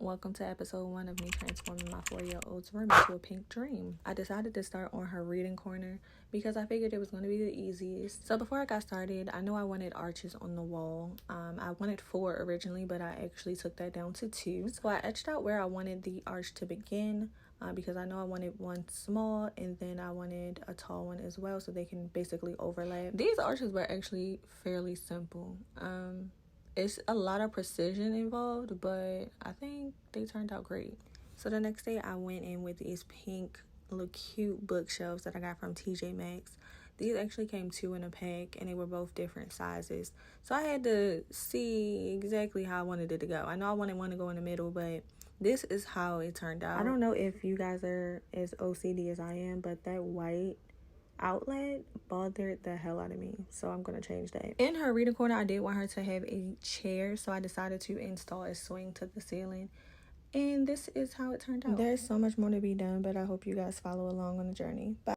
Welcome to episode 1 of me transforming my 4-year-old's room into a pink dream. I decided to start on her reading corner because I figured it was going to be the easiest. So before I got started, I know I wanted arches on the wall. I wanted 4 originally, but I actually took that down to 2. So I etched out where I wanted the arch to begin because I know I wanted one small and then I wanted a tall one as well so they can basically overlap. These arches were actually fairly simple. It's a lot of precision involved, but I think they turned out great. So the next day I went in with these pink little cute bookshelves that I got from TJ Maxx. These actually came 2 in a pack and they were both different sizes. So I had to see exactly how I wanted it to go. I know I wanted one to go in the middle, but this is how it turned out. I don't know if you guys are as OCD as I am, but that white outlet bothered the hell out of me, so I'm gonna change that. In her reading corner, I did want her to have a chair, so I decided to install a swing to the ceiling, and this is how it turned out. There's so much more to be done, but I hope you guys follow along on the journey. Bye.